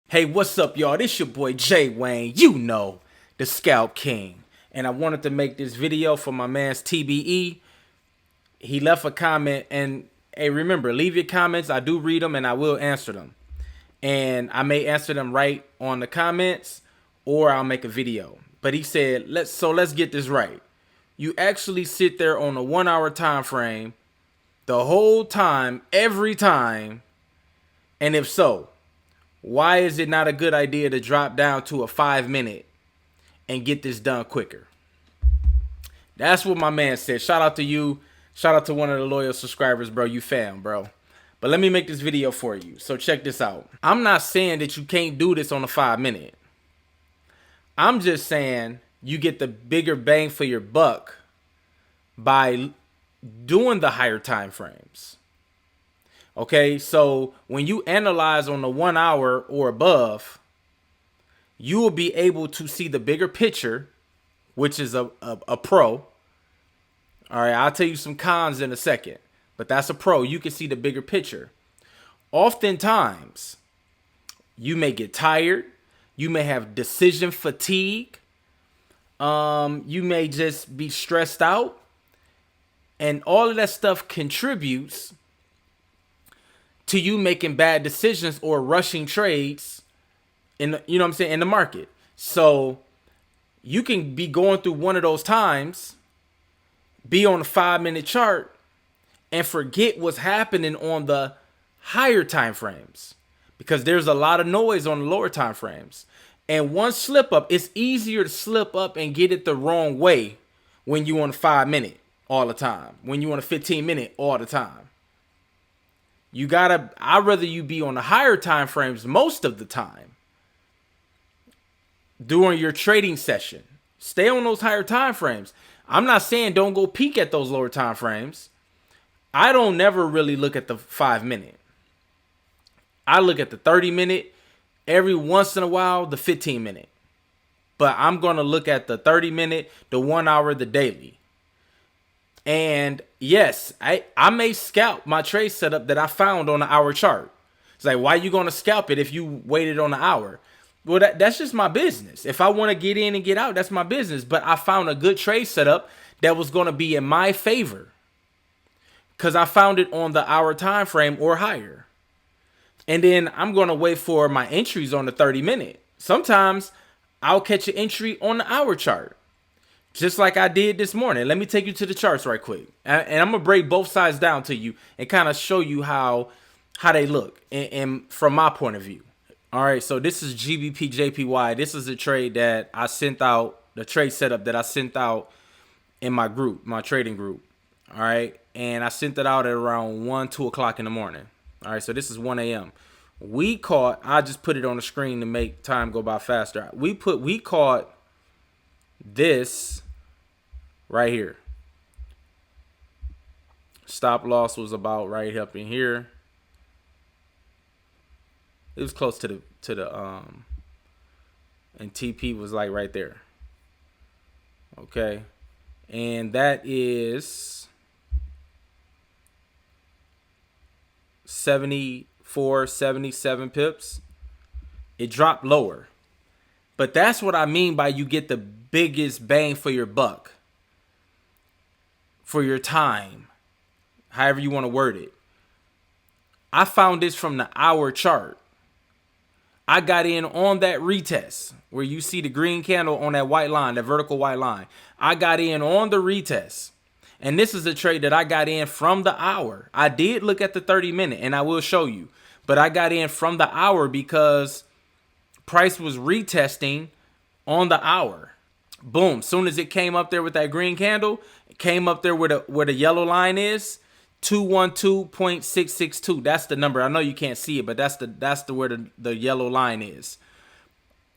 Hey, what's up, y'all? This your boy Jay Wayne, you know, the Scalp King. And I wanted to make this video for my man's TBE. He left a comment, and hey, remember, leave your comments. I do read them and I will answer them. And I may answer them right on the comments, or I'll make a video. But he said, let's get this right. You actually sit there on a 1 hour time frame the whole time, every time, and if so, why is it not a good idea to drop down to a 5-minute and get this done quicker? That's what my man said. Shout out to you. Shout out to one of the loyal subscribers, bro. You fam, bro. But let me make this video for you. So check this out. I'm not saying that you can't do this on a 5-minute. I'm just saying you get the bigger bang for your buck by doing the higher time frames. Okay, so when you analyze on the 1 hour or above, you will be able to see the bigger picture, which is a pro. All right, I'll tell you some cons in a second, but that's a pro. You can see the bigger picture. Oftentimes, you may get tired. You may have decision fatigue. You may just be stressed out. And all of that stuff contributes to you making bad decisions or rushing trades in the, in the market. So you can be going through one of those times, be on a 5-minute chart, and forget what's happening on the higher time frames, because there's a lot of noise on the lower time frames. And one slip up, it's easier to slip up and get it the wrong way when you on a 5-minute all the time, when you on a 15-minute all the time. I'd rather you be on the higher time frames most of the time during your trading session. Stay on those higher time frames. I'm not saying don't go peek at those lower time frames. I don't never really look at the 5-minute. I look at the 30-minute, every once in a while the 15-minute. But I'm going to look at the 30-minute, the 1 hour, the daily. And yes, I may scalp my trade setup that I found on the hour chart. It's like, why are you going to scalp it if you waited on the hour? Well, that's just my business. If I want to get in and get out, that's my business. But I found a good trade setup that was going to be in my favor because I found it on the hour time frame or higher. And then I'm going to wait for my entries on the 30-minute. Sometimes I'll catch an entry on the hour chart, just like I did this morning. Let me take you to the charts right quick. And I'm going to break both sides down to you and kind of show you how they look and from my point of view. All right, so this is GBPJPY. This is a trade that I sent out, the trade setup that I sent out in my group, my trading group. All right, and I sent it out at around 2 o'clock in the morning. All right, so this is 1 a.m. I just put it on the screen to make time go by faster. We caught this right here. Stop loss was about right up in here. It was close to the and TP was like right there. Okay, and that is 74, 77 pips. It dropped lower, but that's what I mean by you get the biggest bang for your buck, for your time, however you want to word it. I found this from the hour chart. I got in on that retest where you see the green candle on that white line, that vertical white line. I got in on the retest. And this is a trade that I got in from the hour. I did look at the 30-minute and I will show you. But I got in from the hour because price was retesting on the hour. Boom. Soon as it came up there with that green candle, it came up there where the yellow line is. 212.662. That's the number. I know you can't see it, but that's the where the yellow line is,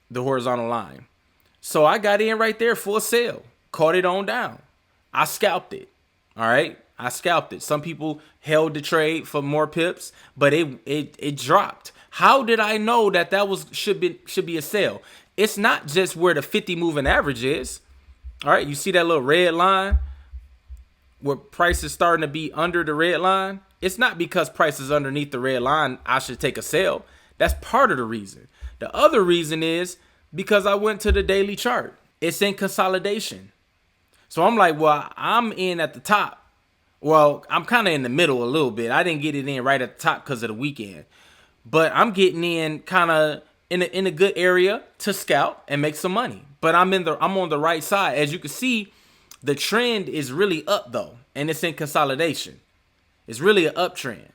the horizontal line. So I got in right there for a sale, caught it on down. I scalped it. All right, I scalped it. Some people held the trade for more pips, but it dropped. How did I know that should be a sale? It's not just where the 50 moving average is. All right, you see that little red line where price is starting to be under the red line? It's not because price is underneath the red line I should take a sale. That's part of the reason. The other reason is because I went to the daily chart. It's in consolidation. So I'm like, well, I'm in at the top. Well, I'm kind of in the middle a little bit. I didn't get it in right at the top because of the weekend. But I'm getting in kind of in a good area to scalp and make some money. But I'm on the right side. As you can see, the trend is really up though, and it's in consolidation. It's really an uptrend.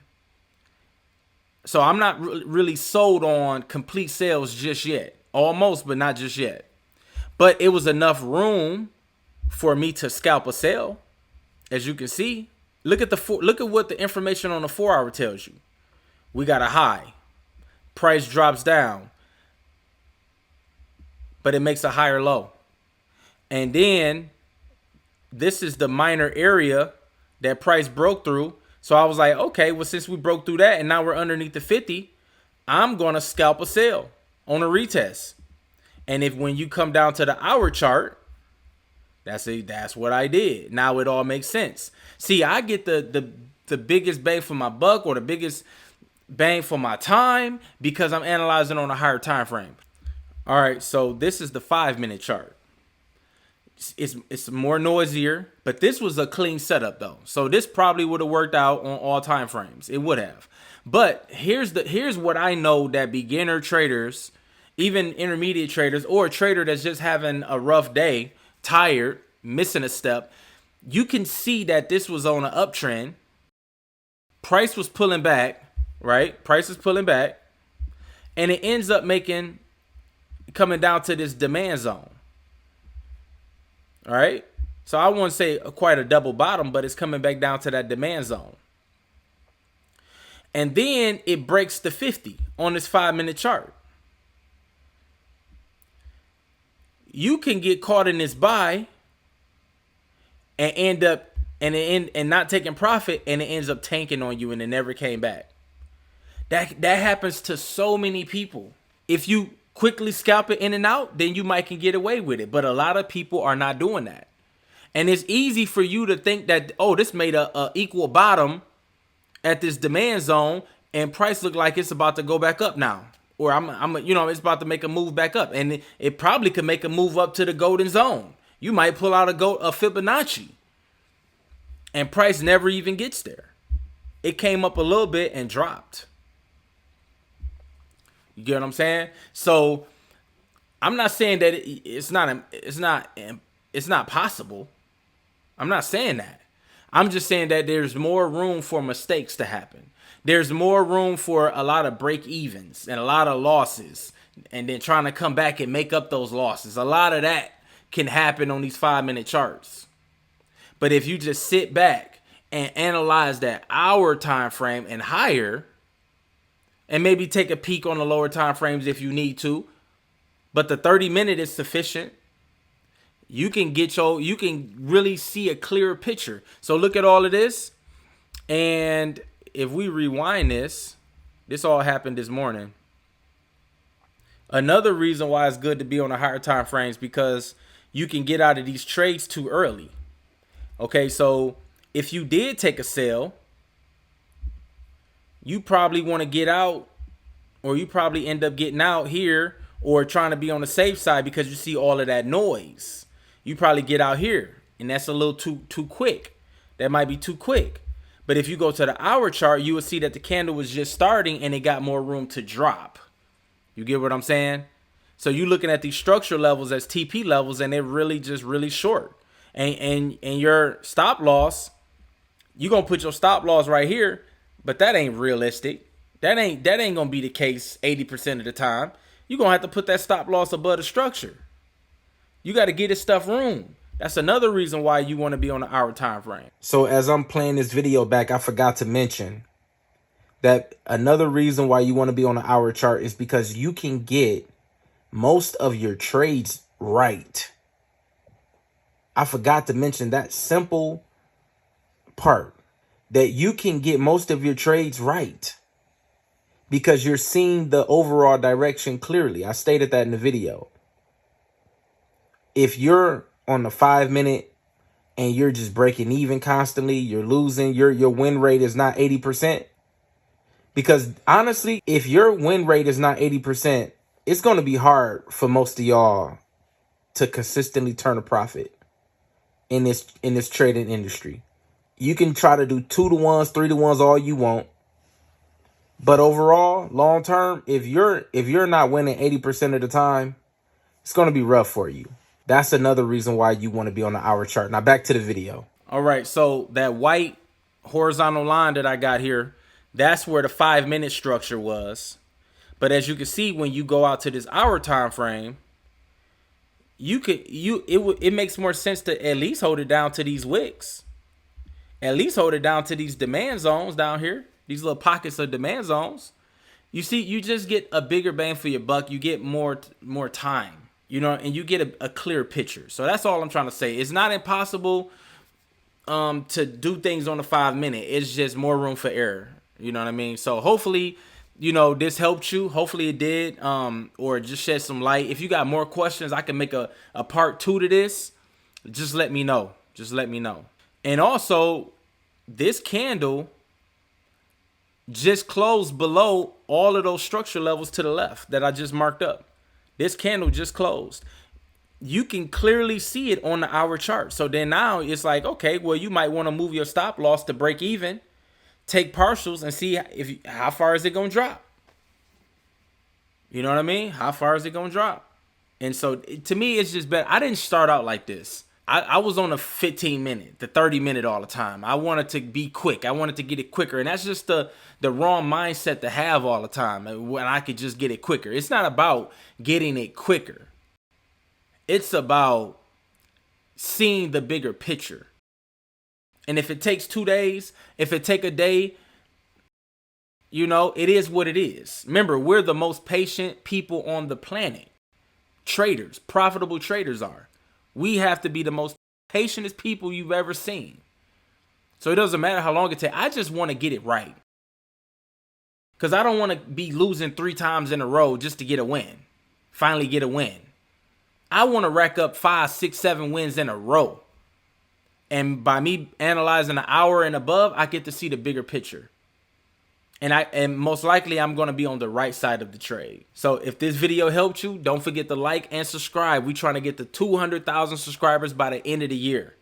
So I'm not really sold on complete sales just yet. Almost, but not just yet. But it was enough room for me to scalp a sale. As you can see, look at what the information on the 4-hour tells you. We got a high. Price drops down, but it makes a higher low. And then this is the minor area that price broke through. So I was like, okay, well, since we broke through that and now we're underneath the 50, I'm going to scalp a sale on a retest. And if when you come down to the hour chart, that's what I did. Now it all makes sense. See, I get the biggest bang for my buck, or the biggest bang for my time, because I'm analyzing on a higher time frame. All right, so this is the 5-minute chart. It's more noisier, but this was a clean setup though. So this probably would have worked out on all time frames. It would have. But here's what I know that beginner traders, even intermediate traders, or a trader that's just having a rough day, tired, missing a step, you can see that this was on an uptrend. Price was pulling back, right? Price is pulling back, and it ends up coming down to this demand zone. All right. So I wouldn't say quite a double bottom, but it's coming back down to that demand zone. And then it breaks the 50 on this 5-minute chart. You can get caught in this buy and end up and not taking profit, and it ends up tanking on you and it never came back. That happens to so many people. If you quickly scalp it in and out, then you might can get away with it. But a lot of people are not doing that. And it's easy for you to think that, oh, this made a equal bottom at this demand zone, and price look like it's about to go back up now. Or it's about to make a move back up. And it probably could make a move up to the golden zone. You might pull out a Fibonacci, and price never even gets there. It came up a little bit and dropped. You get what I'm saying? So I'm not saying that it's not possible. I'm not saying that. I'm just saying that there's more room for mistakes to happen. There's more room for a lot of break evens and a lot of losses, and then trying to come back and make up those losses. A lot of that can happen on these 5-minute charts. But if you just sit back and analyze that hour time frame and higher, and maybe take a peek on the lower time frames if you need to, but the 30-minute is sufficient. You can really see a clearer picture. So look at all of this, and if we rewind this all happened this morning. Another reason why it's good to be on the higher time frames, because you can get out of these trades too early. Okay, so if you did take a sale, you probably want to get out, or you probably end up getting out here, or trying to be on the safe side because you see all of that noise. You probably get out here, and that's a little too quick. That might be too quick. But if you go to the hour chart, you will see that the candle was just starting and it got more room to drop. You get what I'm saying? So you're looking at these structure levels as TP levels, and they're really just really short. And your stop loss, you're gonna put your stop loss right here. But that ain't realistic. That ain't gonna be the case 80% of the time. You're gonna have to put that stop loss above the structure. You got to get this stuff room. That's another reason why you want to be on the hour time frame. So as I'm playing this video back, I forgot to mention that another reason why you want to be on the hour chart is because you can get most of your trades right. I forgot to mention that simple part, that you can get most of your trades right because you're seeing the overall direction clearly. I stated that in the video. If you're on the 5-minute and you're just breaking even constantly, you're losing, your win rate is not 80%, Because honestly, if your win rate is not 80%, it's going to be hard for most of y'all to consistently turn a profit in this trading industry. You can try to do 2-to-1s, 3-to-1s all you want. But overall, long term, if you're not winning 80% of the time, it's going to be rough for you. That's another reason why you want to be on the hour chart. Now back to the video. All right, so that white horizontal line that I got here, that's where the 5-minute structure was. But as you can see, when you go out to this hour time frame, it makes more sense to at least hold it down to these wicks. At least hold it down to these demand zones down here, these little pockets of demand zones. You see, you just get a bigger bang for your buck. You get more time, you know, and you get a clear picture. So that's all I'm trying to say. It's not impossible to do things on the 5-minute. It's just more room for error. You know what I mean? So hopefully, you know, this helped you. Hopefully it did, or just shed some light. If you got more questions, I can make a part 2 to this. Just let me know. Just let me know. And also, this candle just closed below all of those structure levels to the left that I just marked up. This candle just closed. You can clearly see it on the hour chart. So then now it's like, okay, well, you might want to move your stop loss to break even, take partials, and see how far is it going to drop. You know what I mean? How far is it going to drop? And so to me, it's just better. I didn't start out like this. I was on a 15-minute, the 30-minute all the time. I wanted to be quick. I wanted to get it quicker. And that's just the wrong mindset to have all the time when I could just get it quicker. It's not about getting it quicker. It's about seeing the bigger picture. And if it takes 2 days, if it take a day, you know, it is what it is. Remember, we're the most patient people on the planet. Traders, profitable traders are. We have to be the most patientest people you've ever seen. So it doesn't matter how long it takes. I just want to get it right. Because I don't want to be losing 3 times in a row just to get a win. Finally get a win. I want to rack up 5, 6, 7 wins in a row. And by me analyzing an hour and above, I get to see the bigger picture. And most likely I'm going to be on the right side of the trade. So if this video helped you, don't forget to like and subscribe. We're trying to get to 200,000 subscribers by the end of the year.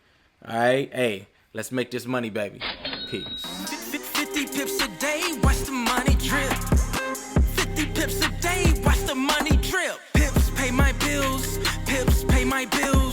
All right. Hey, let's make this money, baby. Peace. 50 pips a day, watch the money drip. 50 pips a day, watch the money drip. Pips pay my bills. Pips pay my bills.